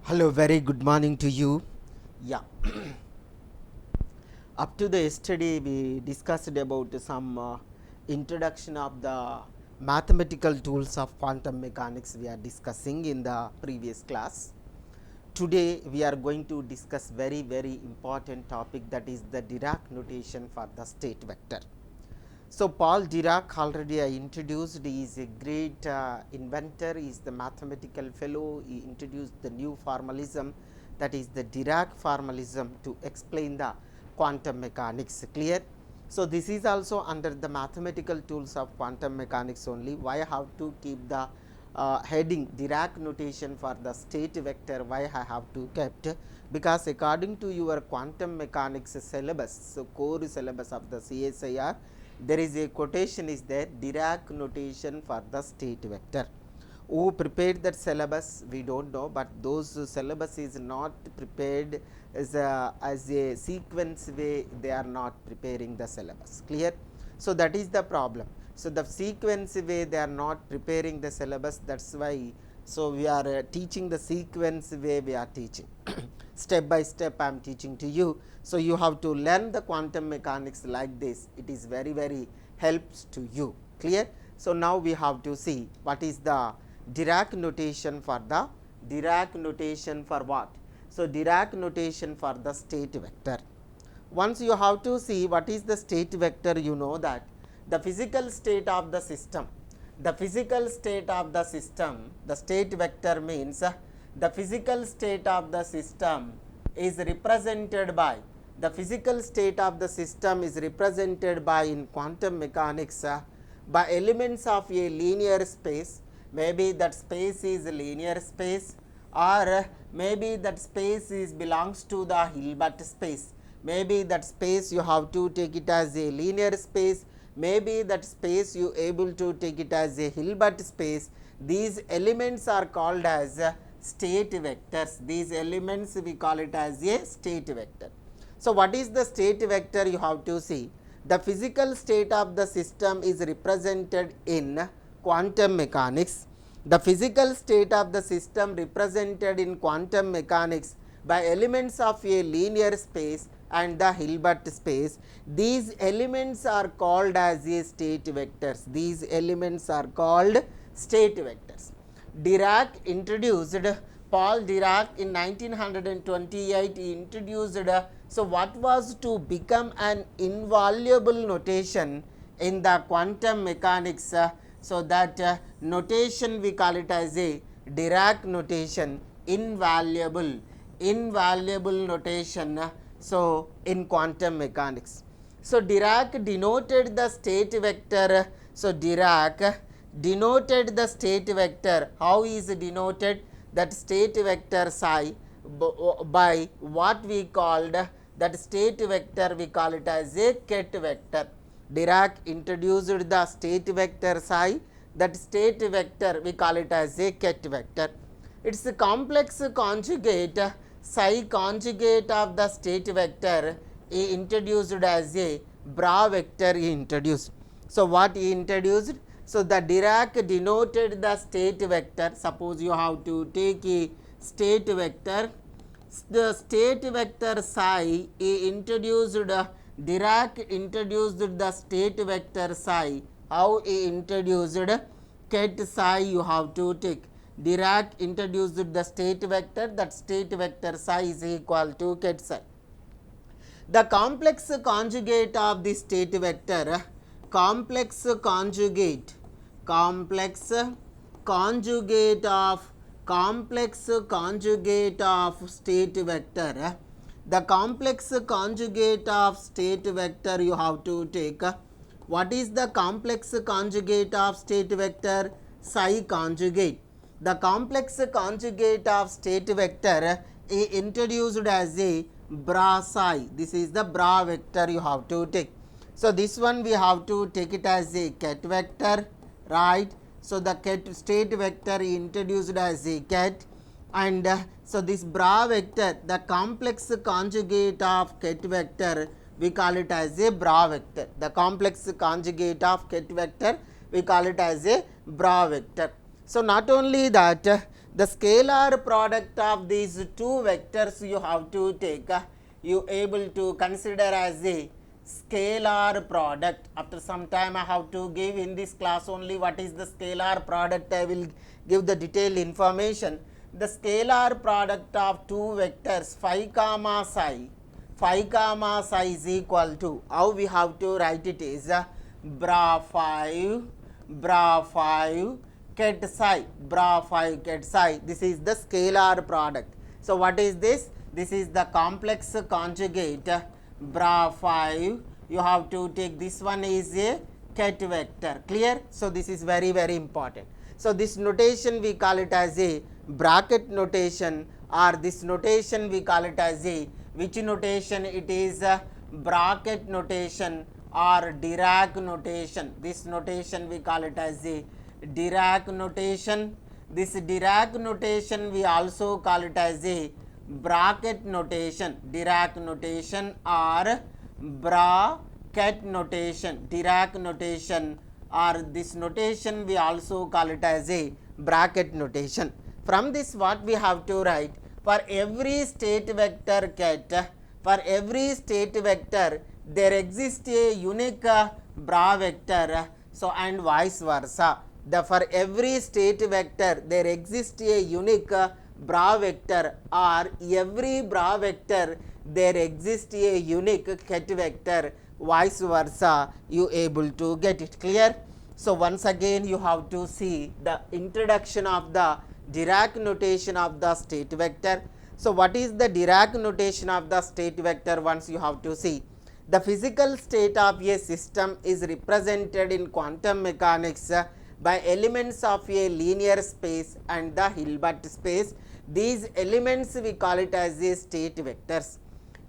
Hello, very good morning to you. Yeah, up to the yesterday we discussed about some introduction of the mathematical tools of quantum mechanics we are discussing in the previous class. Today we are going to discuss very important topic, that is the Dirac notation for the state vector. So, Paul Dirac, already I introduced, he is a great inventor, he is the mathematical fellow. He introduced the new formalism, that is the Dirac formalism, to explain the quantum mechanics. Clear? So, this is also under the mathematical tools of quantum mechanics only. Why I have to keep the heading Dirac notation for the state vector? Why I have to kept? Because according to your quantum mechanics syllabus, so core syllabus of the CSIR, there is a quotation is there, Dirac notation for the state vector. Who prepared that syllabus we do not know, but those syllabus is not prepared as a sequence way, they are not preparing the syllabus. Clear? So, that is the problem. So, the sequence way they are not preparing the syllabus, that is why. So, we are teaching the sequence way we are teaching. Step by step I am teaching to you. So, you have to learn the quantum mechanics like this, it is very helps to you. Clear? So, now we have to see what is the Dirac notation for the Dirac notation for what? So, Dirac notation for the state vector. Once you have to see what is the state vector, you know that the physical state of the system, the physical state of the system, the state vector means the physical state of the system is represented by, the physical state of the system is represented by in quantum mechanics by elements of a linear space. Maybe that space is a linear space, or maybe that space is belongs to the Hilbert space. Maybe that space you have to take it as a linear space, maybe that space you able to take it as a Hilbert space. These elements are called as state vectors. These elements we call it as a state vector. So, what is the state vector? You have to see the physical state of the system is represented in quantum mechanics. The physical state of the system represented in quantum mechanics by elements of a linear space and the Hilbert space. These elements are called as a state vectors. These elements are called state vectors. Dirac introduced, Paul Dirac in 1928 he introduced, so what was to become an invaluable notation in the quantum mechanics. So, that notation we call it as a Dirac notation, invaluable notation. So, in quantum mechanics. So, Dirac denoted the state vector. So, Dirac denoted the state vector. How is denoted? That state vector psi by what we called that state vector, we call it as a ket vector. Dirac introduced the state vector psi, that state vector we call it as a ket vector. It is a complex conjugate, psi conjugate of the state vector he introduced as a bra vector he introduced. So, what he introduced? So, the Dirac denoted the state vector. Suppose you have to take a state vector, the state vector psi he introduced, Dirac introduced the state vector psi. How he introduced? Ket psi you have to take. Dirac introduced the state vector, that state vector psi is equal to ket psi. The complex conjugate of the state vector, complex conjugate of state vector, the complex conjugate of state vector you have to take. What is the complex conjugate of state vector? Psi conjugate. The complex conjugate of state vector is introduced as a bra psi. This is the bra vector you have to take. So, this one we have to take it as a ket vector, right. So, the ket state vector is introduced as a ket, and so this bra vector, the complex conjugate of ket vector, we call it as a bra vector. The complex conjugate of ket vector, we call it as a bra vector. So, not only that, The scalar product of these two vectors you have to take, you able to consider as a scalar product. After some time I have to give in this class only what is the scalar product, I will give the detailed information. The scalar product of two vectors phi comma psi is equal to, how we have to write it is bra 5 ket psi, bra 5 ket psi. This is the scalar product. So what is this? This is the complex conjugate bra 5. You have to take this one is a ket vector. Clear? So this is very important. So this notation we call it as a bracket notation, or this notation we call it as a, which notation? It is a bracket notation or Dirac notation. This notation we call it as a Dirac notation. This Dirac notation we also call it as a bracket notation, Dirac notation or bracket notation, Dirac notation, or this notation we also call it as a bracket notation. From this what we have to write? For every state vector ket, for every state vector there exists a unique bra vector, so and vice versa. For every state vector there exists a unique bra vector, or every bra vector there exists a unique ket vector, vice versa, you able to get it. Clear? So once again you have to see the introduction of the Dirac notation of the state vector. So what is the Dirac notation of the state vector? Once you have to see, the physical state of a system is represented in quantum mechanics by elements of a linear space and the Hilbert space. These elements we call it as a state vectors.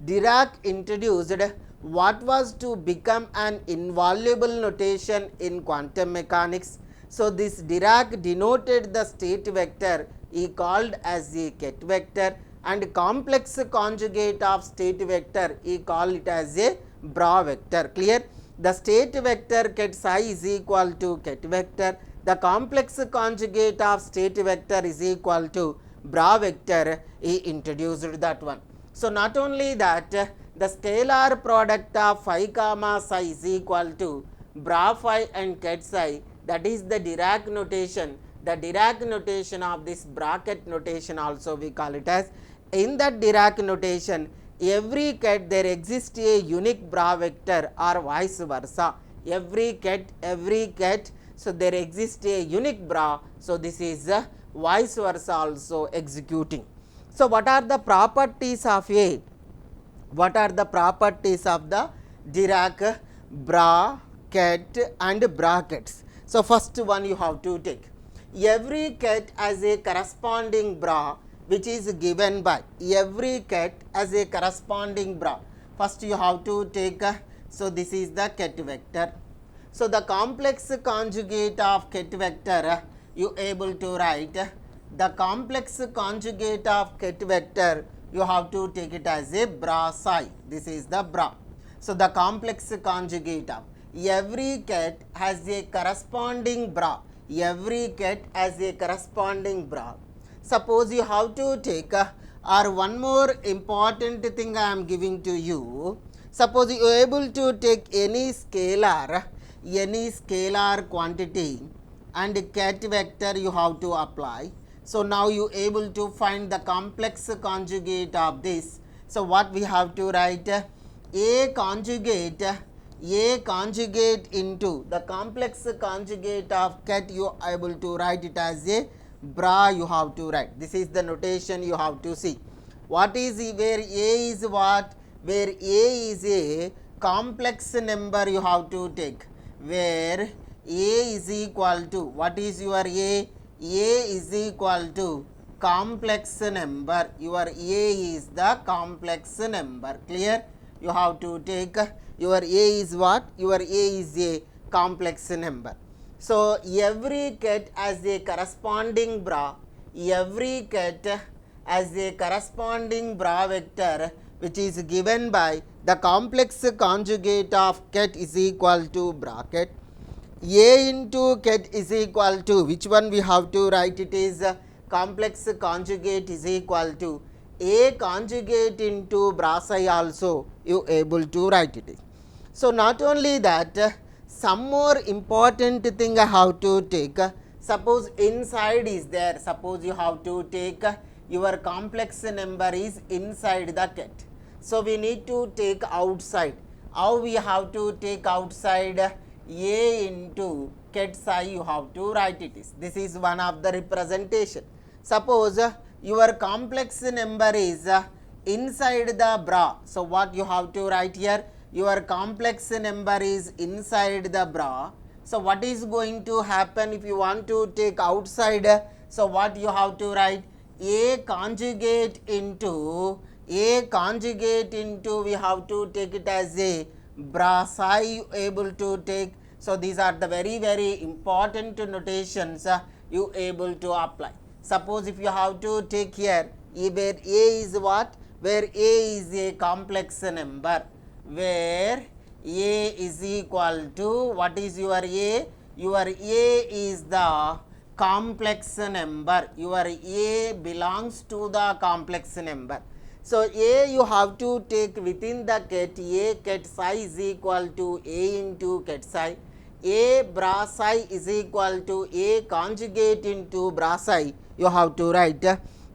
Dirac introduced what was to become an invaluable notation in quantum mechanics. So this Dirac denoted the state vector he called as a ket vector, and complex conjugate of state vector he called it as a bra vector. Clear? The state vector ket psi is equal to ket vector. The complex conjugate of state vector is equal to bra vector. He introduced that one. So not only that, the scalar product of phi comma psi is equal to bra phi and ket psi, that is the Dirac notation. The Dirac notation of this bracket notation also we call it as. In that Dirac notation, every ket there exists a unique bra vector or vice versa. Every ket, so there exists a unique bra. So this is vice versa also executing. So what are the properties of a? What are the properties of the Dirac bra, ket and brackets? So first one you have to take. Every ket as a corresponding bra which is given by, every ket as a corresponding bra. First you have to take, so this is the ket vector. So the complex conjugate of ket vector, you able to write the complex conjugate of ket vector, you have to take it as a bra psi. This is the bra. So the complex conjugate of every ket has a corresponding bra. Every ket has a corresponding bra. Suppose you have to take, or one more important thing I am giving to you. Suppose you are able to take any scalar quantity and ket vector you have to apply. So now you able to find the complex conjugate of this. So what we have to write? A conjugate into the complex conjugate of ket, you are able to write it as a bra you have to write. This is the notation you have to see. What is where A is what? Where A is a complex number you have to take. Where A is equal to, what is your A? A is equal to complex number. Your A is the complex number. Clear? You have to take your A is what? Your A is a complex number. So every ket has a corresponding bra. Every ket has a corresponding bra vector which is given by the complex conjugate of ket is equal to bracket. A into ket is equal to, which one we have to write? It is complex conjugate is equal to A conjugate into bra psi also you able to write it. So, not only that, some more important thing I have to take, suppose inside is there, suppose you have to take your complex number is inside the ket. So, we need to take outside. How we have to take outside? A into ket psi you have to write it is. This is one of the representation. Suppose your complex number is inside the bra. So, what you have to write here? Your complex number is inside the bra. So, what is going to happen if you want to take outside? So, what you have to write? A conjugate into we have to take it as a bra psi able to take. So, these are the very important notations you able to apply. Suppose if you have to take here where A is what? Where A is a complex number, where A is equal to, what is your A? Your A is the complex number, your A belongs to the complex number. So, A you have to take within the ket, A ket psi is equal to A into ket psi, A bra psi is equal to A conjugate into bra psi you have to write.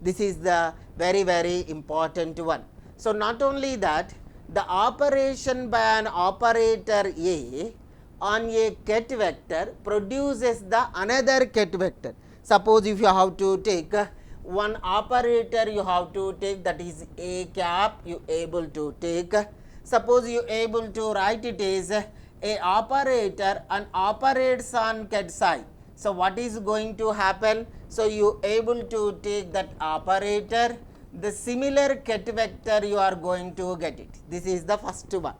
This is the very important one. So, not only that, the operation by an operator A on a ket vector produces the another ket vector. Suppose if you have to take one operator you have to take, that is A cap you able to take. Suppose you able to write it is a operator and operates on ket psi. So, what is going to happen? So, you able to take that operator, the similar ket vector you are going to get it. This is the first one.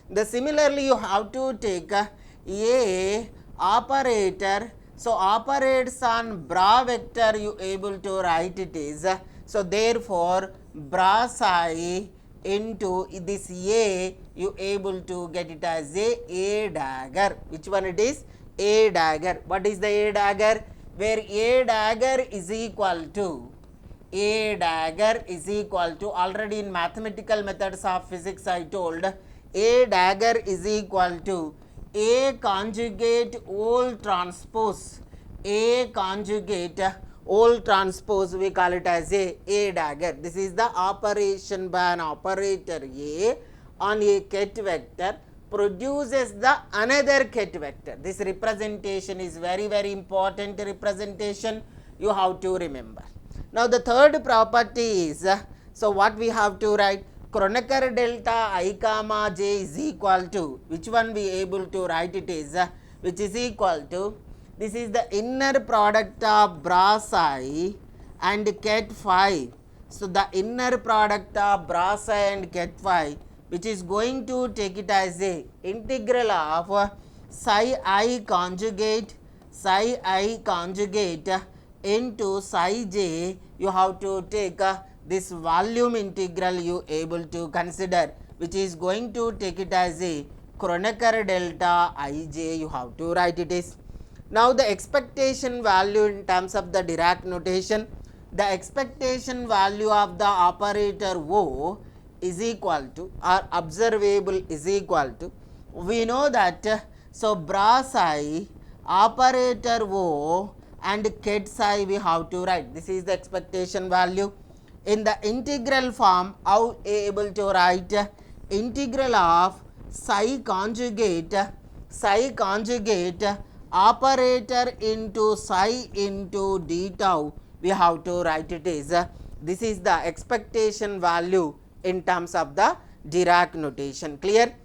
The similarly you have to take a operator, so operates on bra vector you able to write it is. So, therefore, bra psi into this A you able to get it as a dagger. Which one it is? A dagger. What is the A dagger? Where A dagger is equal to, A dagger is equal to, already in mathematical methods of physics I told, A dagger is equal to A conjugate whole transpose, A conjugate whole transpose we call it as a dagger. This is the operation by an operator A on a ket vector produces the another ket vector. This representation is very important representation you have to remember. Now, the third property is, so what we have to write? Kronecker delta I comma j is equal to, which one we able to write it is, which is equal to, this is the inner product of bra psi and ket phi. So, the inner product of bra psi and ket phi, which is going to take it as a integral of psi I conjugate into psi j, you have to take this volume integral you able to consider, which is going to take it as a Kronecker delta ij you have to write it is. Now, the expectation value in terms of the Dirac notation, the expectation value of the operator O is equal to, or observable is equal to, we know that, so bra psi operator O and ket psi we have to write. This is the expectation value. In the integral form, how able to write? Integral of psi conjugate operator into psi into d tau we have to write it is. This is the expectation value in terms of the Dirac notation. Clear?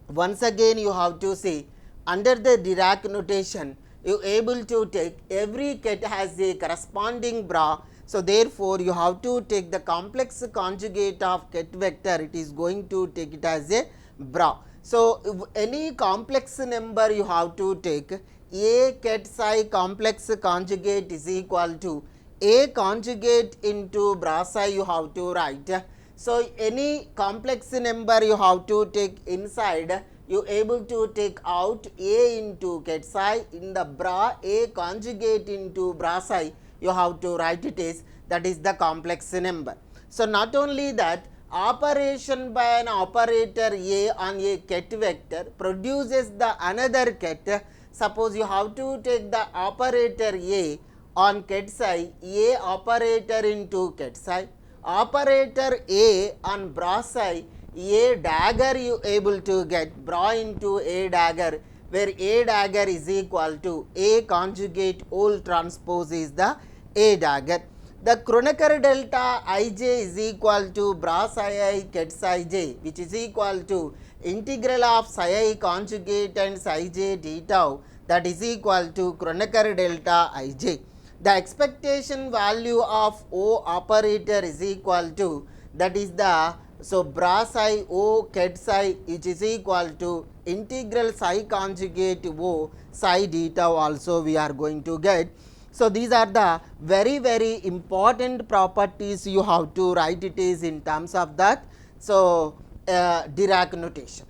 Once again you have to see, under the Dirac notation you able to take every ket has a corresponding bra. So, therefore, you have to take the complex conjugate of ket vector, it is going to take it as a bra. So, if any complex number you have to take, A ket psi complex conjugate is equal to A conjugate into bra psi you have to write. So, any complex number you have to take inside, you able to take out A into ket psi, in the bra A conjugate into bra psi you have to write it is, that is the complex number. So, not only that, operation by an operator A on a ket vector produces the another ket. Suppose you have to take the operator A on ket psi, A operator into ket psi, operator A on bra psi, A dagger you able to get, bra into A dagger, where A dagger is equal to A conjugate whole transpose is the A dagger. The Kronecker delta ij is equal to bra psi I ket psi j, which is equal to integral of psi I conjugate and psi j d tau, that is equal to Kronecker delta ij. The expectation value of O operator is equal to, that is the, so bra psi O ket psi, which is equal to integral psi conjugate O psi d tau also we are going to get. So, these are the very important properties you have to write it is in terms of that. So, Dirac notation.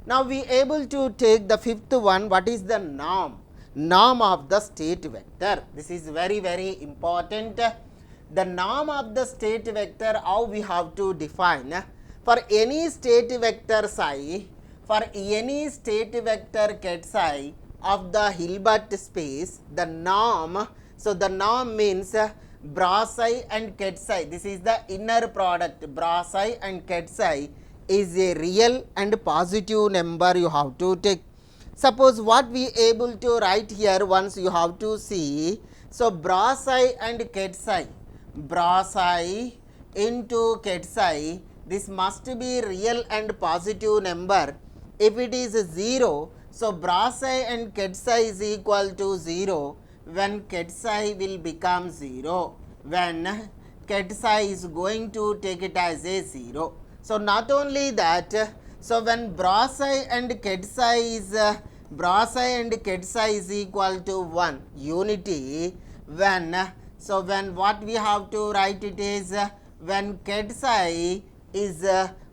Now, we able to take the fifth one, what is the norm? Norm of the state vector. This is very important. The norm of the state vector, how we have to define? For any state vector psi, for any state vector ket psi of the Hilbert space, the norm, so the norm means bra psi and ket psi, this is the inner product, bra psi and ket psi is a real and positive number you have to take. Suppose what we able to write here, once you have to see, so bra psi and ket psi, bra psi into ket psi, this must be real and positive number. If it is 0, so bra psi and ket psi is equal to 0, when ket psi will become 0, when ket psi is going to take it as a 0. So, not only that, so when bra psi and ket psi is bra psi and ket psi is equal to 1 unity, when, so when what we have to write it is, when ket psi is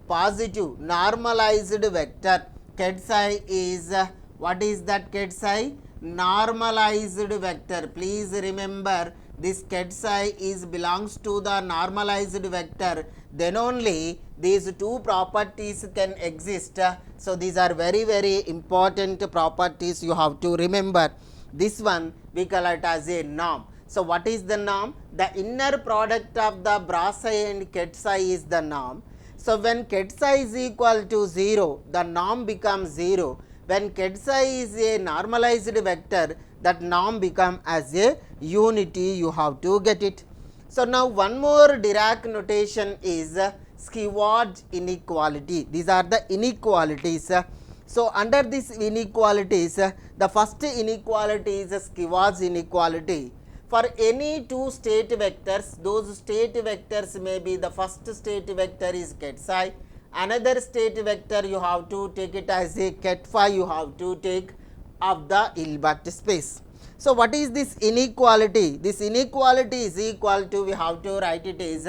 positive normalized vector, ket psi is what is that ket psi? Normalized vector. Please remember, this ket psi is belongs to the normalized vector, then only these two properties can exist. So, these are very important properties you have to remember. This one we call it as a norm. So, what is the norm? The inner product of the bra psi and ket psi is the norm. So, when ket psi is equal to 0, the norm becomes 0. When ket psi is a normalized vector, that norm become as a unity, you have to get it. So, now one more Dirac notation is Skeward inequality. These are the inequalities. So, under these inequalities, the first inequality is Skeward's inequality. For any two state vectors, those state vectors may be, the first state vector is ket psi, another state vector you have to take it as a ket phi, you have to take of the Hilbert space. So, what is this inequality? This inequality is equal to, we have to write it is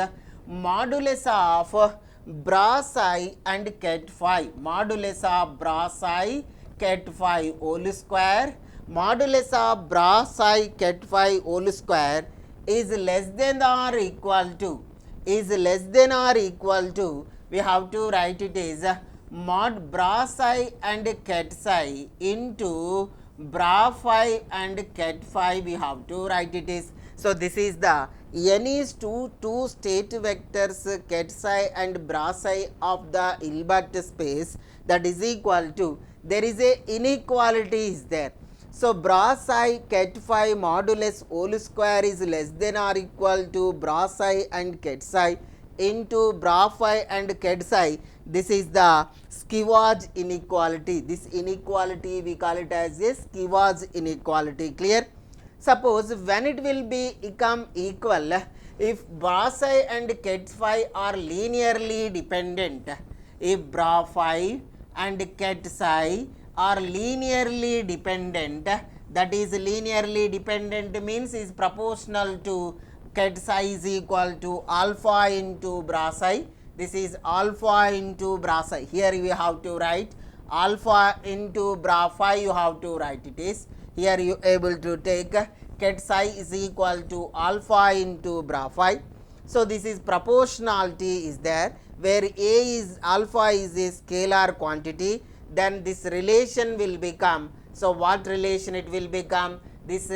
modulus of bra psi and ket phi, modulus of bra psi ket phi whole square, modulus of bra psi ket phi whole square is less than or equal to, is less than or equal to, we have to write it is mod bra psi and ket psi into bra phi and ket phi, we have to write it is. So, this is the any two state vectors ket psi and bra psi of the Hilbert space, that is equal to, there is a inequality is there. So, bra psi ket phi modulus whole square is less than or equal to bra psi and ket psi into bra phi and ket psi. This is the Skeward inequality. This inequality we call it as a Skeward inequality. Clear? Suppose when it will become equal, if bra psi and ket phi are linearly dependent, if bra phi and ket psi are linearly dependent, that is linearly dependent means is proportional to ket psi is equal to alpha into bra psi. This is alpha into bra psi. Here you have to write alpha into bra phi, you have to write it is. Here you able to take ket psi is equal to alpha into bra phi. So, this is proportionality is there, where A is alpha is a scalar quantity, then this relation will become, so what relation it will become? This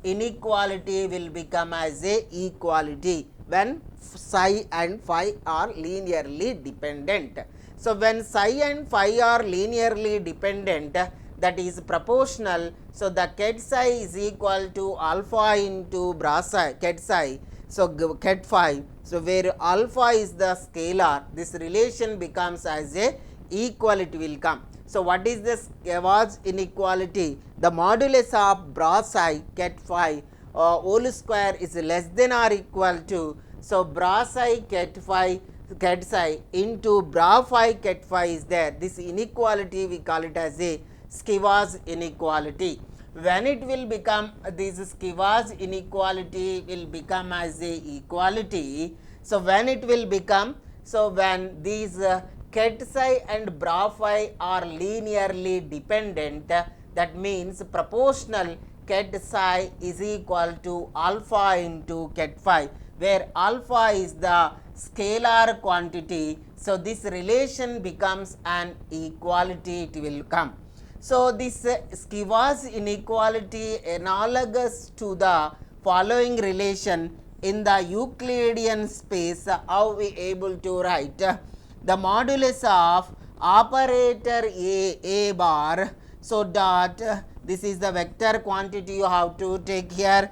inequality will become as a equality when psi and phi are linearly dependent. So, when psi and phi are linearly dependent, that is proportional. So, the ket psi is equal to alpha into bra psi, ket psi. So, ket phi. So, where alpha is the scalar, this relation becomes as a equality will come. So, what is this Gauss inequality? The modulus of bra psi ket phi whole square is less than or equal to, so bra psi ket phi ket psi into bra phi ket phi is there. This inequality we call it as a Gauss inequality. When it will become, this Gauss inequality will become as a equality. So, when it will become, so when these ket psi and bra phi are linearly dependent, that means proportional ket psi is equal to alpha into ket phi, where alpha is the scalar quantity. So, this relation becomes an equality, it will come. So, this Gauss inequality analogous to the following relation in the Euclidean space. How we able to write? The modulus of operator A bar, so dot, this is the vector quantity you have to take here,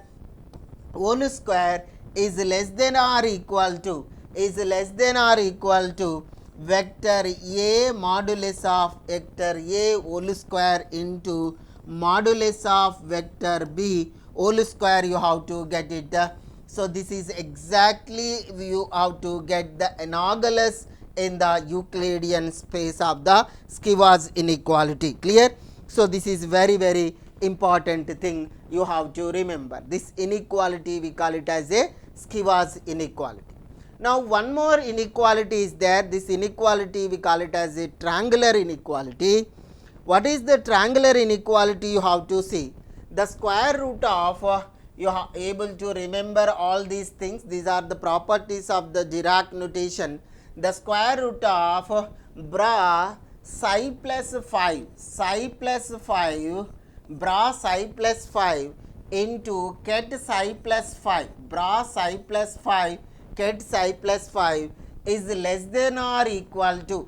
whole square is less than or equal to, vector A modulus of vector A whole square into modulus of vector B whole square, you have to get it. So, this is exactly you have to get the analogous in the Euclidean space of the Gauss inequality. Clear? So, this is very important thing you have to remember. This inequality we call it as a Gauss inequality. Now, one more inequality is there. This inequality we call it as a triangular inequality. What is the triangular inequality? You have to see the square root of, you are able to remember all these things. These are the properties of the Dirac notation. The square root of bra psi plus 5, bra psi plus 5 into ket psi plus 5, bra psi plus 5 ket psi plus 5 is less than or equal to,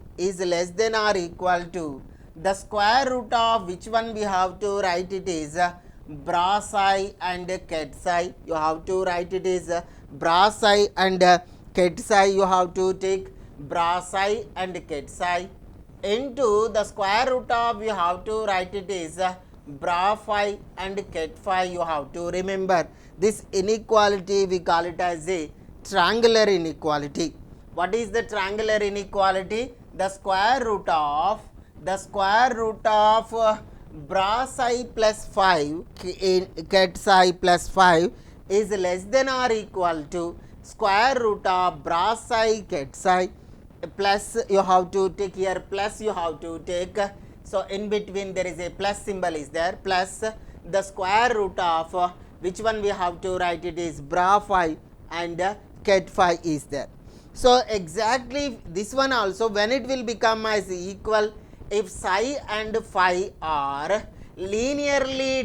the square root of which one we have to write it is bra psi and ket psi. You have to write it is bra psi and ket psi. You have to take bra psi and ket psi into the square root of, you have to write it is bra phi and ket phi. You have to remember this inequality we call it as a triangular inequality. What is the triangular inequality? The square root of bra psi plus 5 ket psi plus 5 is less than or equal to square root of bra psi ket psi plus, you have to take here plus, you have to take. So, in between there is a plus symbol is there, plus the square root of which one we have to write it is bra phi and ket phi is there. So, exactly this one also, when it will become as equal, if psi and phi are linearly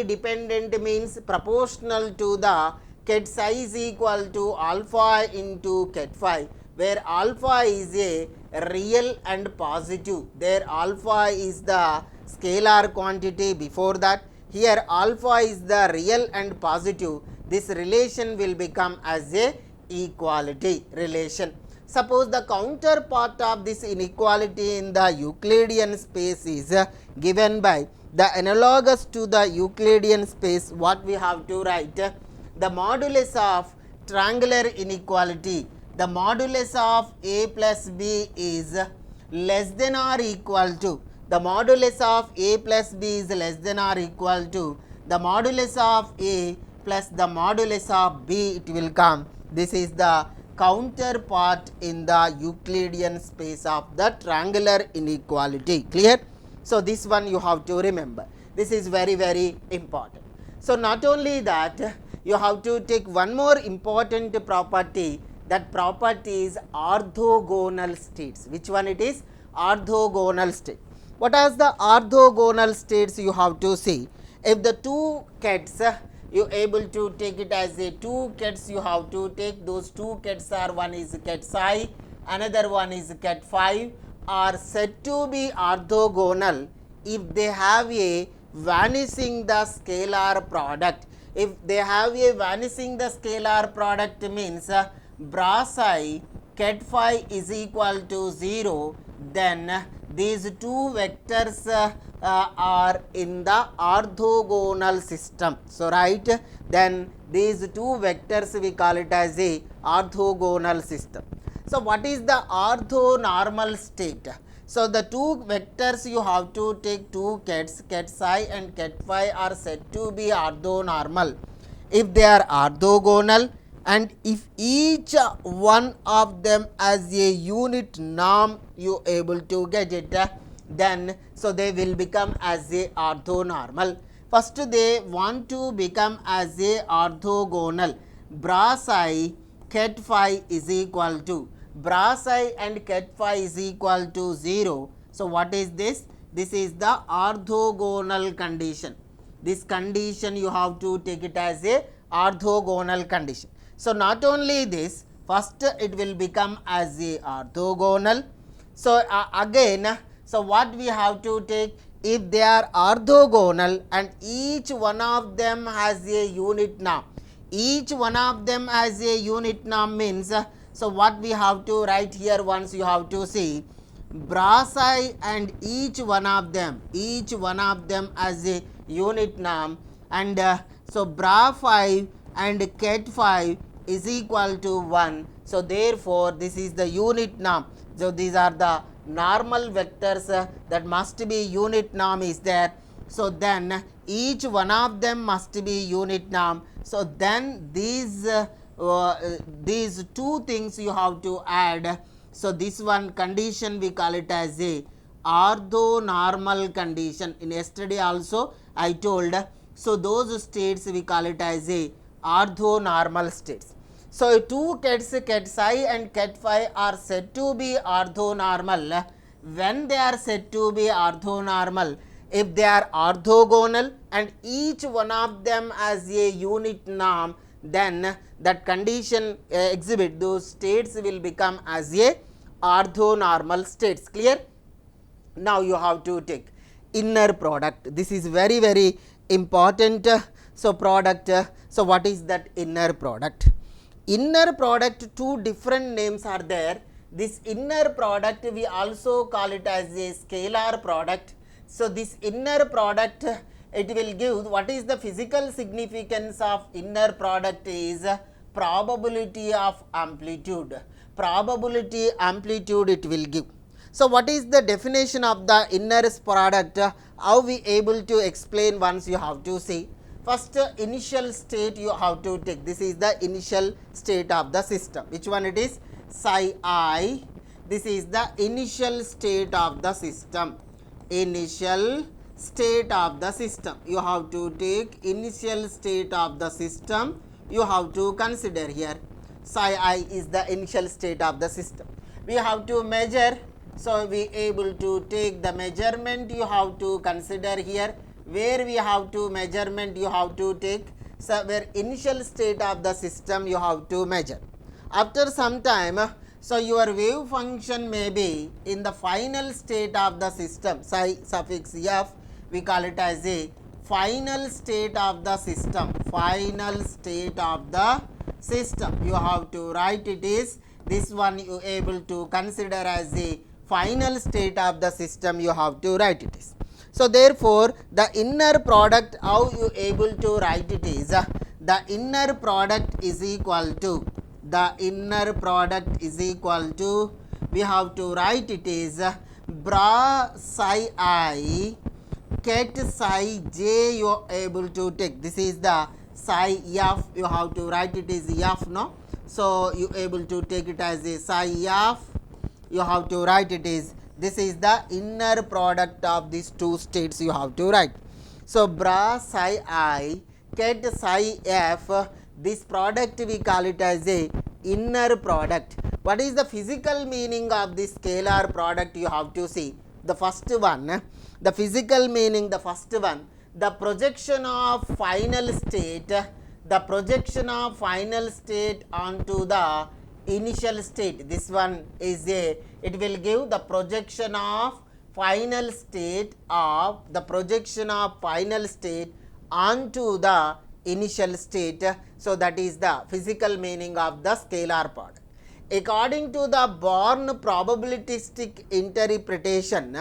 dependent means proportional to the ket psi is equal to alpha into ket phi, where alpha is a real and positive. There alpha is the scalar quantity before that. Here alpha is the real and positive. This relation will become as a equality relation. Suppose the counterpart of this inequality in the Euclidean space is given by the analogous to the Euclidean space. What we have to write? The modulus of triangular inequality, the modulus of A plus B is less than or equal to, the modulus of A plus B is less than or equal to the modulus of A plus the modulus of B, it will come. This is the counterpart in the Euclidean space of the triangular inequality. Clear? So, this one you have to remember. This is very important. So, not only that, you have to take one more important property, that property is orthogonal states. Which one it is? Orthogonal state. What are the orthogonal states? You have to see, if the two kets, you able to take it as a two kets, you have to take those two kets are, one is ket psi, another one is ket phi, are said to be orthogonal if they have a vanishing the scalar product. If they have a vanishing the scalar product means bra psi ket phi is equal to 0, then these two vectors are in the orthogonal system. So, right, then these two vectors we call it as a orthogonal system. So, what is the orthonormal state? So, the two vectors you have to take two kets, ket psi and ket phi are said to be orthonormal if they are orthogonal, and if each one of them as a unit norm you able to get it, then so they will become as a orthonormal. First they want to become as a orthogonal. Bra psi ket phi is equal to, bra psi and ket phi is equal to 0. So, what is this? This is the orthogonal condition. This condition you have to take it as a orthogonal condition. So, not only this, first it will become as a orthogonal. So, again, so what we have to take, if they are orthogonal and each one of them has a unit norm, each one of them has a unit norm means, so what we have to write here, once you have to see bra psi and each one of them as a unit norm, and so bra phi and ket phi is equal to 1. So, therefore, this is the unit norm. So, these are the normal vectors that must be unit norm is there. So, then each one of them must be unit norm. So, then these two things you have to add. So, this one condition we call it as a orthonormal condition. In yesterday also I told, so those states we call it as a orthonormal states. So, two kets, ket psi and ket phi are said to be orthonormal when they are said to be orthonormal if they are orthogonal and each one of them as a unit norm, then that condition exhibit, those states will become as a orthonormal states. Clear? Now, you have to take inner product. This is very, very important. So, product. So, what is that inner product? Inner product, two different names are there. This inner product we also call it as a scalar product. So, this inner product, it will give, what is the physical significance of inner product is probability of amplitude. Probability amplitude it will give. So, what is the definition of the inner product? How we able to explain, once you have to see. First, initial state you have to take. This is the initial state of the system. Which one it is? Psi I. This is the initial state of the system. Initial state of the system. You have to take initial state of the system. You have to consider here. Psi I is the initial state of the system. We have to measure. So, we able to take the measurement you have to consider here. Where we have to measurement you have to take, so where initial state of the system you have to measure. After some time, so your wave function may be in the final state of the system, psi suffix f, we call it as a final state of the system. Final state of the system, you have to write it is, this one you able to consider as a final state of the system, you have to write it is. So, therefore, the inner product, how you able to write it is, the inner product is equal to, we have to write it is bra psi I ket psi j, you are able to take, this is the psi f, you have to write it is f, no. So, you able to take it as a psi f, you have to write it is, this is the inner product of these two states you have to write. So, bra psi I ket psi f, this product we call it as a inner product. What is the physical meaning of this scalar product? You have to see the first one, the physical meaning, the first one, the projection of final state, the projection of final state onto the initial state. This one is a, it will give the projection of final state of the projection of final state onto the initial state. So that is the physical meaning of the scalar product. According to the Born probabilistic interpretation,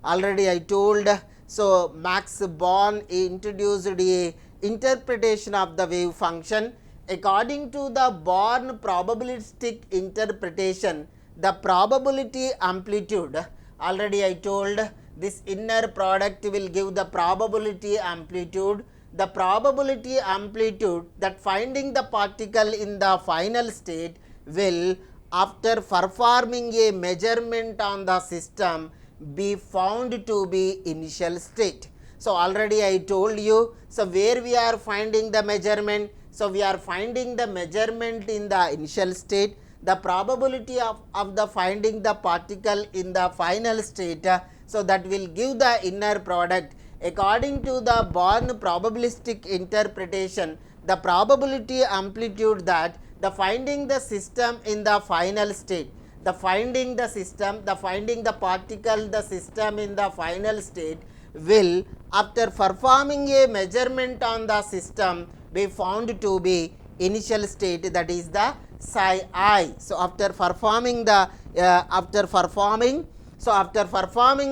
already I told, so Max Born introduced a interpretation of the wave function. According to the Born probabilistic interpretation, the probability amplitude, already I told, this inner product will give the probability amplitude. The probability amplitude that finding the particle in the final state will, after performing a measurement on the system, be found to be initial state. So already I told you, so where we are finding the measurement? So we are finding the measurement in the initial state. The probability of the finding the particle in the final state, so that will give the inner product. According to the Born probabilistic interpretation, the probability amplitude that the finding the system in the final state, the finding the system, the finding the particle, the system in the final state will, after performing a measurement on the system, be found to be initial state, that is the psi I. So after performing the after performing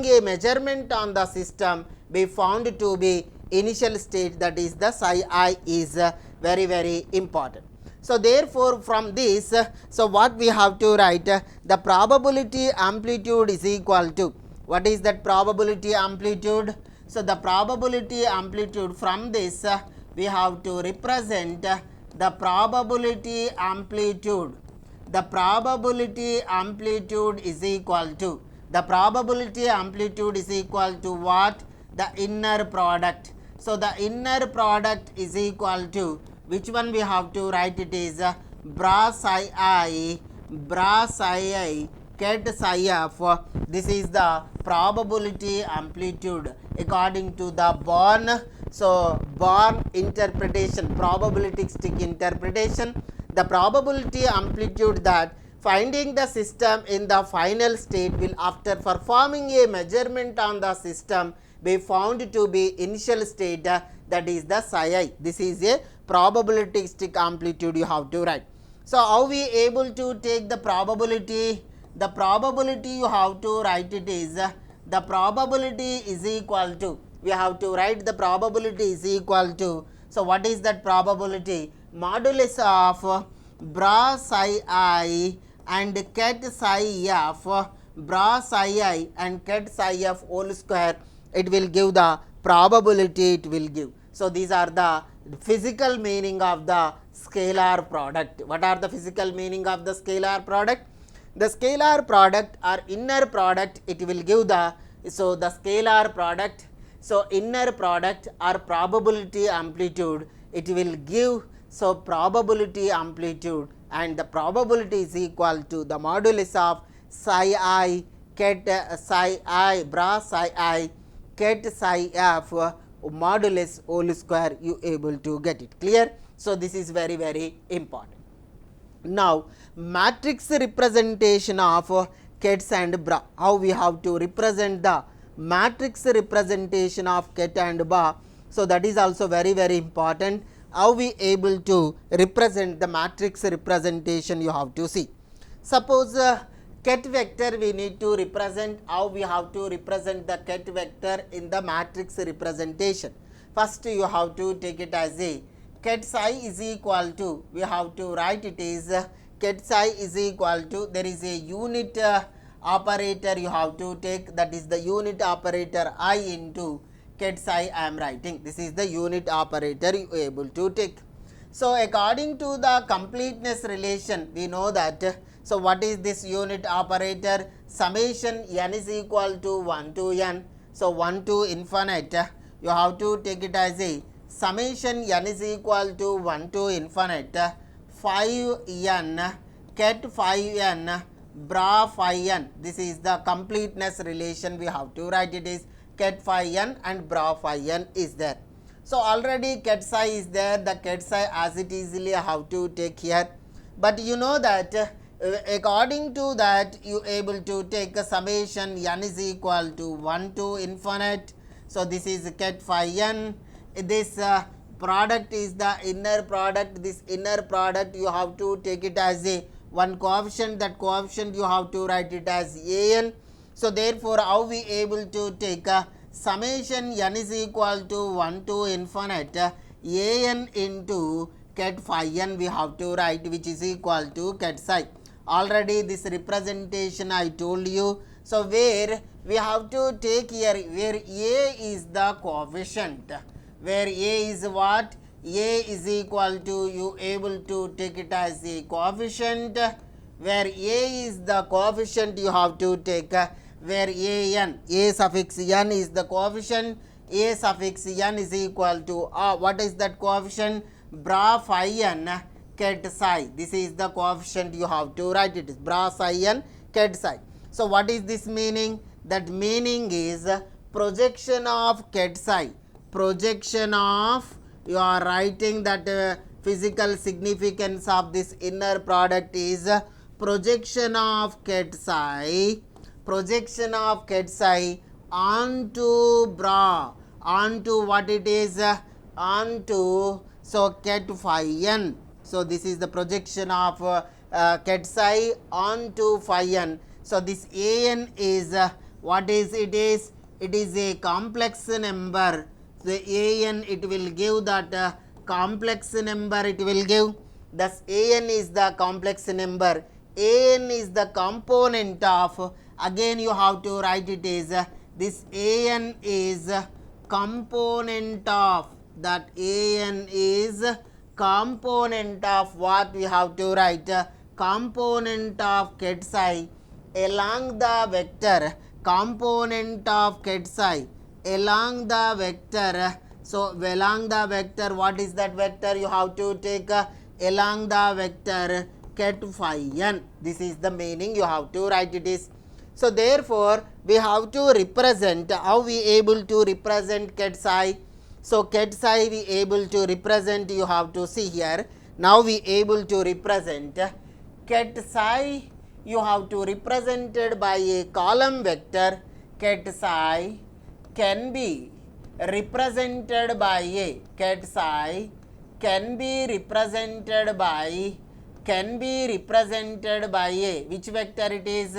a measurement on the system, be found to be initial state, that is the psi I is very, very important. So therefore from this, so what we have to write, the probability amplitude is equal to, what is that probability amplitude? So the probability amplitude, from this we have to represent the probability amplitude. The probability amplitude is equal to, the probability amplitude is equal to what? The inner product. So the inner product is equal to, which one we have to write? It is bra psi I ket psi f. This is the probability amplitude according to the Born. So Born interpretation, probabilistic interpretation, the probability amplitude that finding the system in the final state will, after performing a measurement on the system, be found to be initial state, that is the psi I. This is a probabilistic amplitude you have to write. So how we able to take the probability? The probability you have to write, it is the probability is equal to, we have to write the probability is equal to, so what is that probability? Modulus of bra psi I and ket psi f, bra psi I and ket psi f whole square, it will give the probability it will give. So these are the physical meaning of the scalar product. What are the physical meaning of the scalar product? The scalar product or inner product, it will give the, so the scalar product, so inner product or probability amplitude, it will give, so probability amplitude, and the probability is equal to the modulus of psi I ket psi I bra psi I ket psi f modulus whole square, you able to get it clear. So this is very, very important. Now matrix representation of kets and bra, how we have to represent the matrix representation of ket and bra. So that is also very, very important. How we able to represent the matrix representation, you have to see. Suppose ket vector we need to represent, how we have to represent the ket vector in the matrix representation. First you have to take it as a ket psi is equal to, we have to write it is ket psi is equal to, there is a unit operator you have to take, that is the unit operator I into ket psi I am writing. This is the unit operator you able to take. So according to the completeness relation, we know that, so what is this unit operator? Summation n is equal to 1 to n. So 1 to infinite, you have to take it as a summation n is equal to 1 to infinite 5n ket 5n bra phi n. This is the completeness relation we have to write. It is ket phi n and bra phi n is there. So already ket psi is there, the ket psi as it easily have to take here. But you know that according to that you able to take a summation n is equal to 1 to infinite. So this is ket phi n. This product is the inner product. This inner product you have to take it as a one coefficient. That coefficient you have to write it as an. So therefore how we able to take a summation n is equal to 1 to infinite an into ket phi n we have to write, which is equal to ket psi. Already this representation I told you. So where we have to take here, where a is the coefficient, where a is what, a is equal to, you able to take it as a coefficient, where a is the coefficient you have to take, where a suffix n is the coefficient, a suffix n is equal to what is that coefficient, bra phi n ket psi. This is the coefficient you have to write, it is bra psi n ket psi. So what is this meaning? That meaning is projection of ket psi, projection of, you are writing that physical significance of this inner product is projection of ket psi, projection of ket psi onto bra, onto what it is, onto, so ket phi n. So this is the projection of ket psi onto phi n. So this an is what is it is? It is a complex number. So an it will give that complex number, it will give, thus an is the complex number, an is the component of, again you have to write it is this an is component of, that an is component of what we have to write, component of ket psi along the vector, component of ket psi along the vector. So along the vector, what is that vector? You have to take along the vector ket phi n. This is the meaning you have to write it is. So therefore we have to represent, how we able to represent ket psi? So ket psi we able to represent, you have to see here. Now we able to represent ket psi, you have to represented by a column vector. Ket psi can be represented by a, ket psi can be represented by, can be represented by a, which vector it is,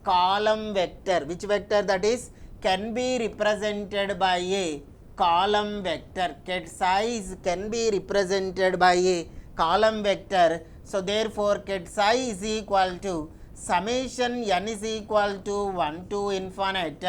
column vector. Which vector that is? Can be represented by a column vector. Ket psi is can be represented by a column vector. So therefore ket psi is equal to summation n is equal to 1 to infinite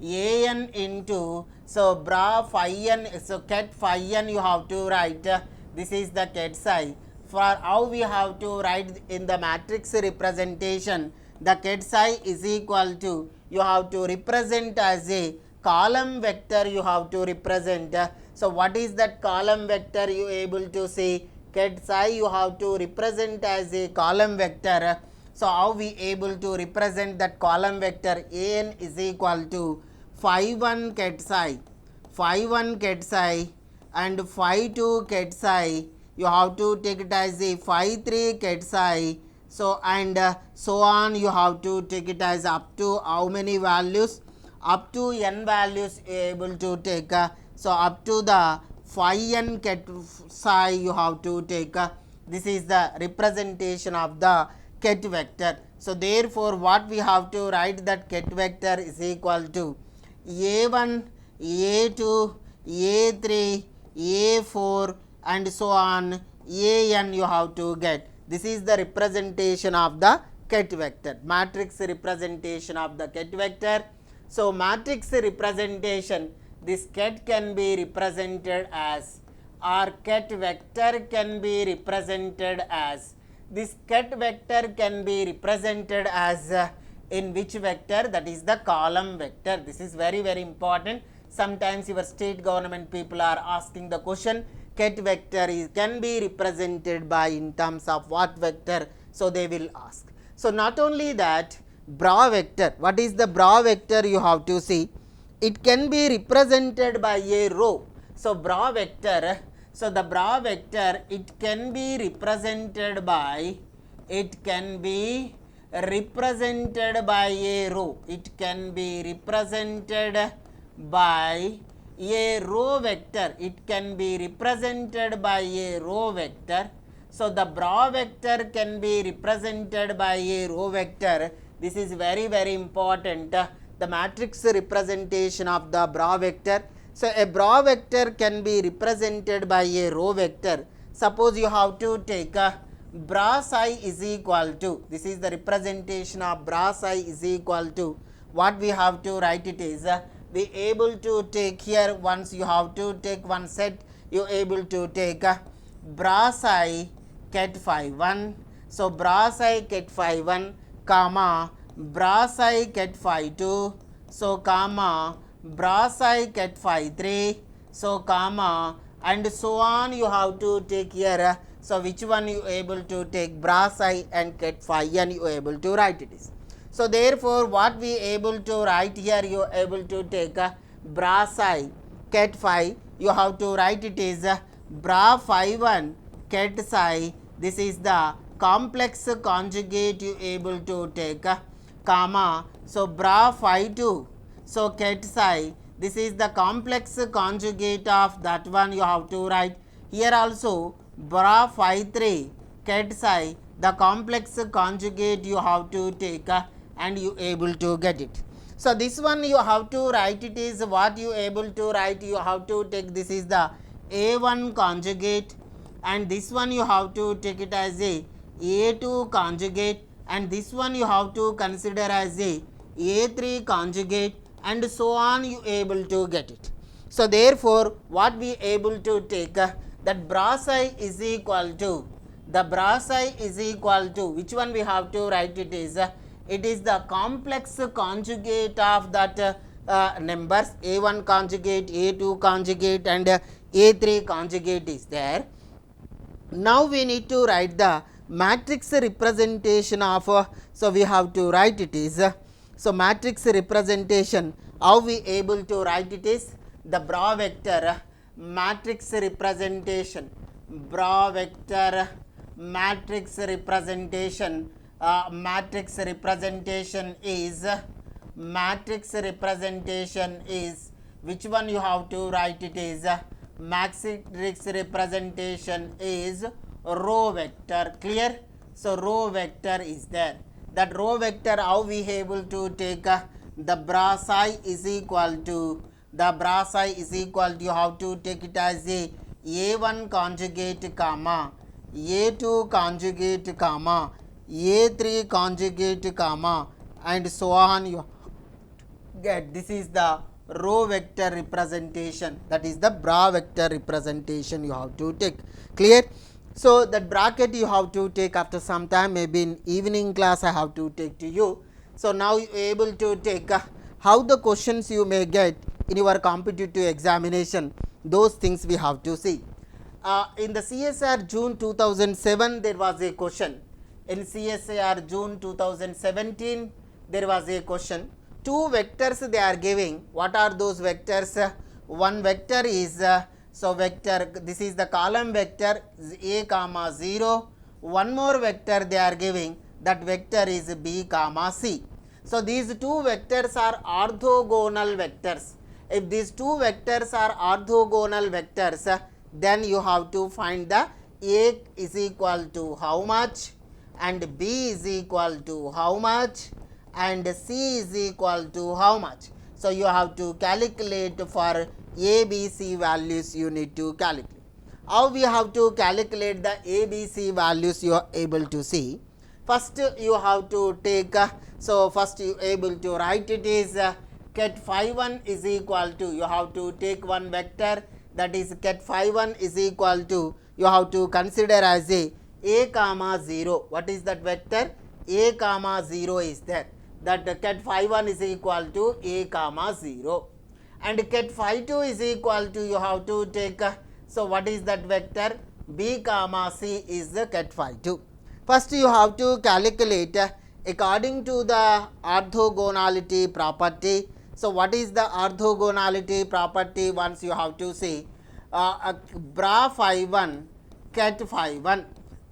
an into, so bra phi n, so ket phi n you have to write, this is the ket psi. For how we have to write in the matrix representation, the ket psi is equal to, you have to represent as a column vector, you have to represent. So what is that column vector you able to see? Ket psi you have to represent as a column vector. So how we able to represent that column vector? An is equal to phi 1 ket psi, phi 1 ket psi and phi 2 ket psi, you have to take it as a phi 3 ket psi. So and so on, you have to take it as up to how many values? Up to n values you able to take. So up to the phi n ket psi you have to take. This is the representation of the ket vector. So therefore what we have to write, that ket vector is equal to a1, a2, a3, a4 and so on, an you have to get. This is the representation of the ket vector, matrix representation of the ket vector. So matrix representation, this ket can be represented as, or ket vector can be represented as, this ket vector can be represented as in which vector? That is the column vector. This is very important. sometimes your state government people are asking the question, ket vector can be represented by in terms of what vector, so they will ask. So not only that, bra vector, what is the bra vector, you have to see, it can be represented by a row. So bra vector, so the bra vector, it can be represented by, it can be represented by a row, it can be represented by a row vector, it can be represented by a row vector. So the bra vector can be represented by a row vector. This is very important, the matrix representation of the bra vector. So a bra vector can be represented by a row vector. Suppose you have to take bra psi is equal to, this is the representation of bra psi is equal to, what we have to write it is, we able to take here, once you have to take one set, you able to take bra psi ket phi 1. So bra psi ket phi 1 comma bra psi ket phi 2, so comma bra psi ket phi 3, so comma and so on, you have to take here. So which one you able to take, bra psi and ket phi n, you able to write it is. So therefore what we able to write here, you able to take bra psi ket phi, you have to write it is bra phi 1 ket psi, this is the complex conjugate, you able to take comma, so bra phi 2, so ket psi, this is the complex conjugate of that one, you have to write here also bra phi 3 ket psi, the complex conjugate you have to take and you able to get it. So this one you have to write it is, what you able to write, you have to take, this is the A1 conjugate, and this one you have to take it as a A2 conjugate, and this one you have to consider as a A3 conjugate, and so on, you able to get it. So therefore what we able to take, that bra psi is equal to, the bra psi is equal to, which one we have to write it is, it is the complex conjugate of that numbers, A1 conjugate, A2 conjugate and A3 conjugate is there. Now we need to write the matrix representation of, so we have to write it is, so matrix representation, how we able to write it is, the bra vector matrix representation, bra vector matrix representation, matrix representation is, which one you have to write it is, matrix representation is row vector, clear. So row vector is there, that row vector, how we able to take the bra psi is equal to, the bra psi is equal to, you have to take it as a A1 conjugate comma A2 conjugate comma A3 conjugate comma and so on, you get, this is the row vector representation, that is the bra vector representation you have to take, clear. So that bracket you have to take after some time, maybe in evening class I have to take to you. So now you able to take how the questions you may get in your competitive examination, those things we have to see. In the CSR June 2007 there was a question, in CSR June 2017 there was a question, two vectors they are giving, what are those vectors, one vector is so vector, this is the column vector a comma 0, one more vector they are giving, that vector is b comma c. So these two vectors are orthogonal vectors. If these two vectors are orthogonal vectors, then you have to find the a is equal to how much and b is equal to how much and c is equal to how much. So you have to calculate for a, b, c values, you need to calculate. How we have to calculate the a, b, c values, you are able to see. First you have to take, so first you able to write it is ket phi 1 is equal to, you have to take one vector, that is ket phi 1 is equal to, you have to consider as a comma 0. What is that vector? A comma 0 is there, that ket phi 1 is equal to a comma 0. and ket phi 2 is equal to, you have to take, so what is that vector? B comma C is the ket phi 2. First you have to calculate according to the orthogonality property. So what is the orthogonality property? Once you have to see bra phi 1 ket phi 1,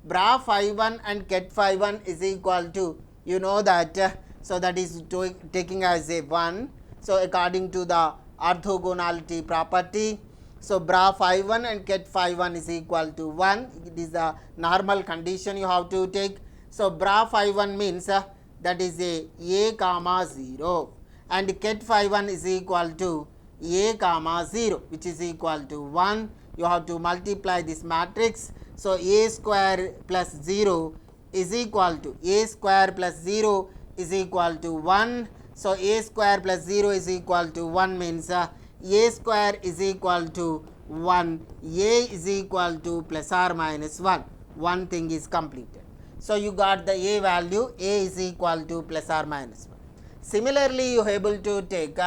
bra phi 1 and ket phi 1 is equal to, you know that, so that is taking as a 1. So according to the orthogonality property, so bra phi 1 and ket phi 1 is equal to 1. It is the normal condition you have to take. So bra phi 1 means that is a comma 0, and ket phi 1 is equal to a comma 0, which is equal to 1. You have to multiply this matrix. So a square plus 0 is equal to, a square plus 0 is equal to 1. So a square plus 0 is equal to 1 means a square is equal to 1, a is equal to plus or minus 1. One thing is completed. So you got the a value, a is equal to plus or minus 1. Similarly, you are able to take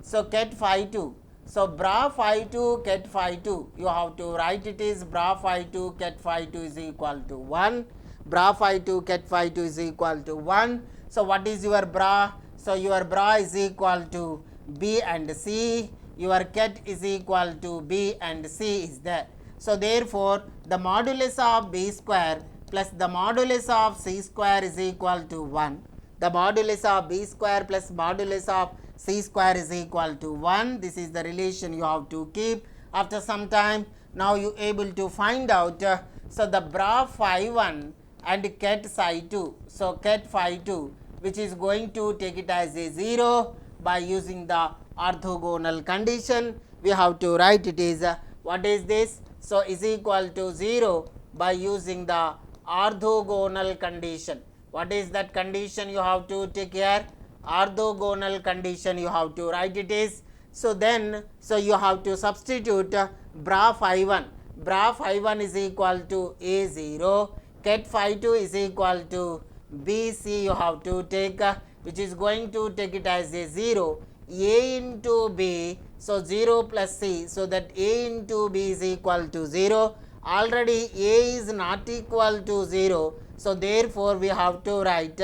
so ket phi 2. So bra phi 2 ket phi 2, you have to write it is bra phi 2 ket phi 2 is equal to 1. Bra phi 2 ket phi 2 is equal to 1. So what is your bra? So your bra is equal to B and C. Your ket is equal to B and C is there. So therefore the modulus of B square plus the modulus of C square is equal to 1. The modulus of B square plus modulus of C square is equal to 1. This is the relation you have to keep. After some time, now you able to find out, so the bra phi 1 and ket psi 2. So ket phi 2, which is going to take it as a 0 by using the orthogonal condition. We have to write it is, what is this? So is equal to 0 by using the orthogonal condition. What is that condition you have to take here? Orthogonal condition you have to write it is. So then, so you have to substitute bra phi 1. Bra phi 1 is equal to A0, ket phi 2 is equal to BC you have to take, which is going to take it as a 0, A into B, so 0 plus C, so that A into B is equal to 0. Already A is not equal to 0, so therefore we have to write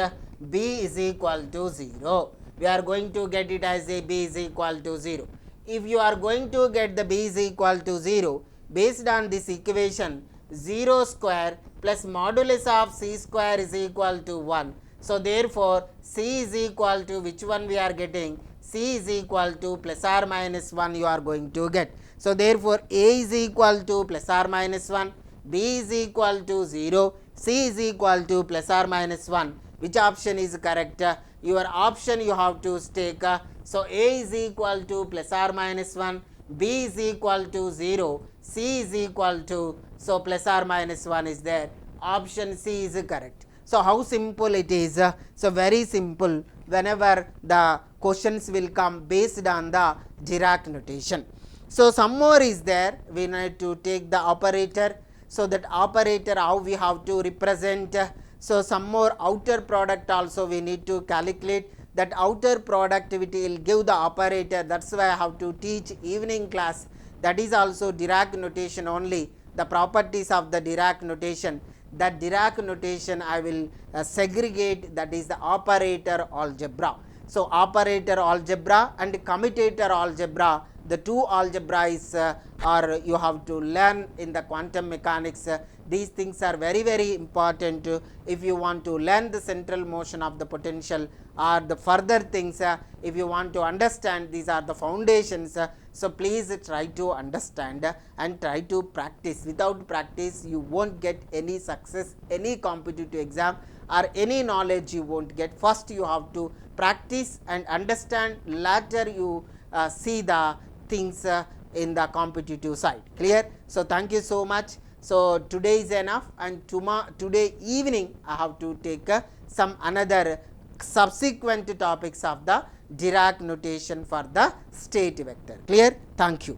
B is equal to 0. We are going to get it as a B is equal to 0. If you are going to get the B is equal to 0, based on this equation, 0 square plus modulus of C square is equal to 1. So therefore C is equal to, which one we are getting? C is equal to plus or minus 1 you are going to get. So therefore A is equal to plus or minus 1, B is equal to 0, C is equal to plus or minus 1. Which option is correct? Your option you have to take. So A is equal to plus or minus 1, B is equal to 0, C is equal to, so plus or minus 1 is there. Option C is correct. So how simple it is? So very simple whenever the questions will come based on the Dirac notation. So some more is there, we need to take the operator. So that operator how we have to represent. So some more outer product also we need to calculate. That outer productivity will give the operator. That's why I have to teach evening class. That is also Dirac notation only. The properties of the Dirac notation. That Dirac notation I will segregate, that is the operator algebra. So operator algebra and commutator algebra, the two algebra is or you have to learn in the quantum mechanics. These things are very very important if you want to learn the central motion of the potential or the further things. If you want to understand, these are the foundations. So please try to understand and try to practice. Without practice you won't get any success, any competitive exam or any knowledge you won't get. First you have to practice and understand, later you see the things in the competitive side. Clear? So thank you so much. So today is enough, and today evening I have to take some another subsequent topics of the Dirac notation for the state vector. Clear? Thank you.